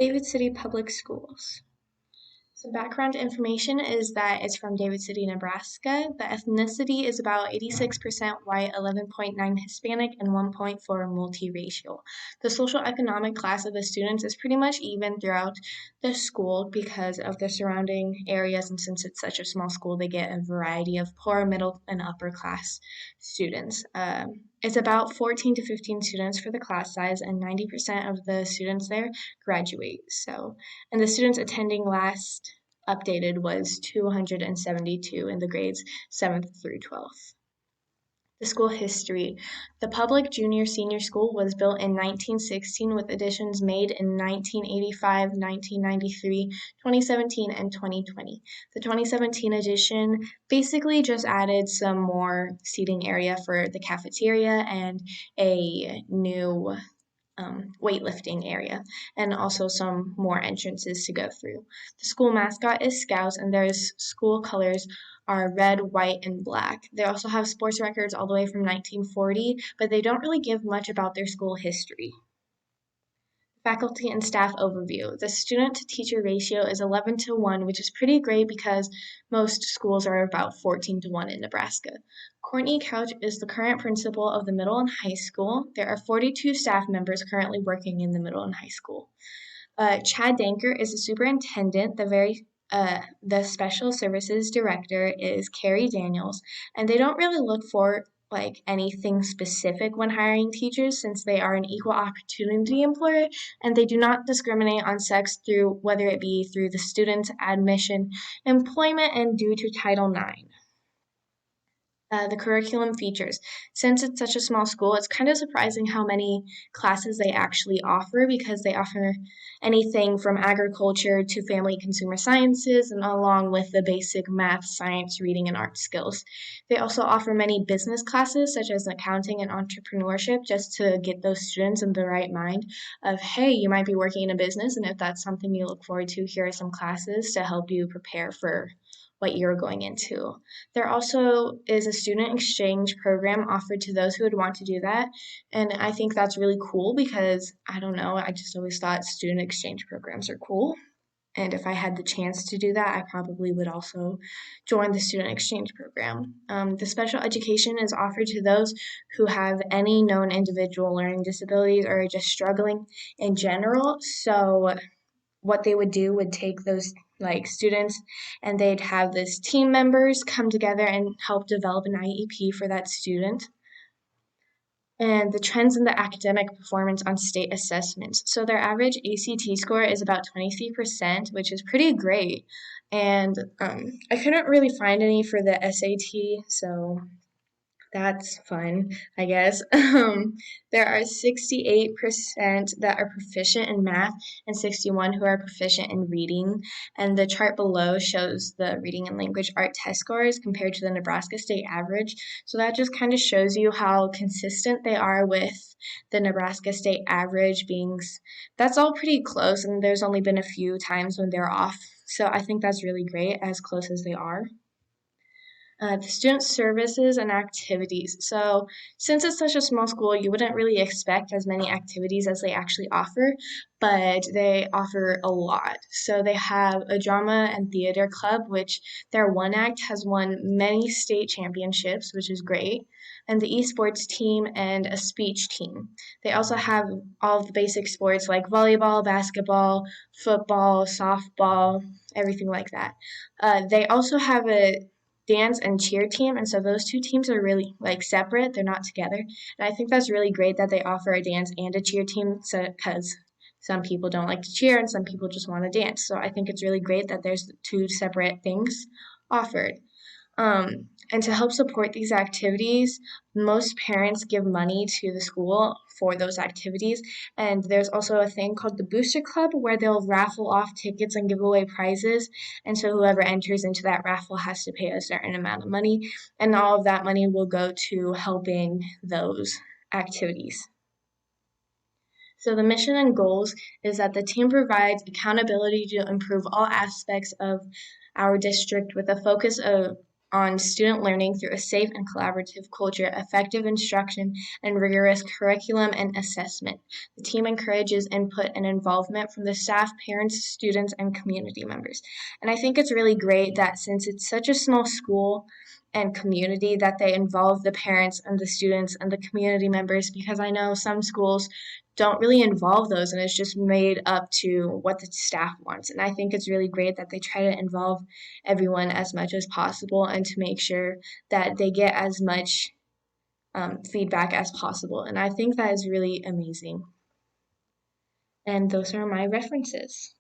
David City Public Schools. Some background information is that it's from David City, Nebraska. The ethnicity is about 86% white, 11.9 Hispanic, and 1.4 multiracial. The social economic class of the students is pretty much even throughout the school because of the surrounding areas, and since it's such a small school, they get a variety of poor, middle, and upper class students. It's about 14 to 15 students for the class size, and 90% of the students there graduate. And the students attending last updated was 272 in the grades 7th through 12th. The school history. The public junior senior school was built in 1916 with additions made in 1985, 1993, 2017, and 2020. The 2017 edition basically just added some more seating area for the cafeteria and a new weightlifting area, and also some more entrances to go through. The school mascot is Scouts, and their school colors are red, white, and black. They also have sports records all the way from 1940, but they don't really give much about their school history. Faculty and staff overview. The student to teacher ratio is 11 to 1, which is pretty great because most schools are about 14 to 1 in Nebraska. Courtney Couch is the current principal of the middle and high school. There are 42 staff members currently working in the middle and high school. Chad Danker is the superintendent. The special services director is Carrie Daniels, and they don't really look for anything specific when hiring teachers since they are an equal opportunity employer and they do not discriminate on sex through whether it be through the student's admission, employment, and due to Title IX. The curriculum features. Since it's such a small school, it's kind of surprising how many classes they actually offer because they offer anything from agriculture to family consumer sciences and along with the basic math, science, reading, and art skills. They also offer many business classes such as accounting and entrepreneurship just to get those students in the right mind of, hey, you might be working in a business, and if that's something you look forward to, here are some classes to help you prepare for what you're going into. There also is a student exchange program offered to those who would want to do that. And I think that's really cool because, I don't know, I just always thought student exchange programs are cool. And if I had the chance to do that, I probably would also join the student exchange program. The special education is offered to those who have any known individual learning disabilities or are just struggling in general. So what they would do would take those students and they'd have this team members come together and help develop an IEP for that student. And the trends in the academic performance on state assessments. So their average ACT score is about 23%, which is pretty great. And I couldn't really find any for the SAT, so that's fun, I guess. There are 68% that are proficient in math and 61 who are proficient in reading. And the chart below shows the reading and language art test scores compared to the Nebraska state average. So that just kind of shows you how consistent they are with the Nebraska state average being, that's all pretty close, and there's only been a few times when they're off. So I think that's really great, as close as they are. The student services and activities. So since it's such a small school, you wouldn't really expect as many activities as they actually offer, but they offer a lot. So they have a drama and theater club, which their one act has won many state championships, which is great, and the esports team and a speech team. They also have all of the basic sports like volleyball, basketball, football, softball, everything like that. They also have a dance and cheer team, and so those two teams are really separate, they're not together, and I think that's really great that they offer a dance and a cheer team, so because some people don't like to cheer and some people just want to dance, so I think it's really great that there's two separate things offered. And to help support these activities, most parents give money to the school for those activities. And there's also a thing called the Booster Club where they'll raffle off tickets and give away prizes. And so whoever enters into that raffle has to pay a certain amount of money. And all of that money will go to helping those activities. So the mission and goals is that the team provides accountability to improve all aspects of our district with a focus on student learning through a safe and collaborative culture, effective instruction, and rigorous curriculum and assessment. The team encourages input and involvement from the staff, parents, students, and community members. And I think it's really great that since it's such a small school and community, that they involve the parents and the students and the community members, because I know some schools don't really involve those and it's just made up to what the staff wants. And I think it's really great that they try to involve everyone as much as possible and to make sure that they get as much feedback as possible. And I think that is really amazing. And those are my references.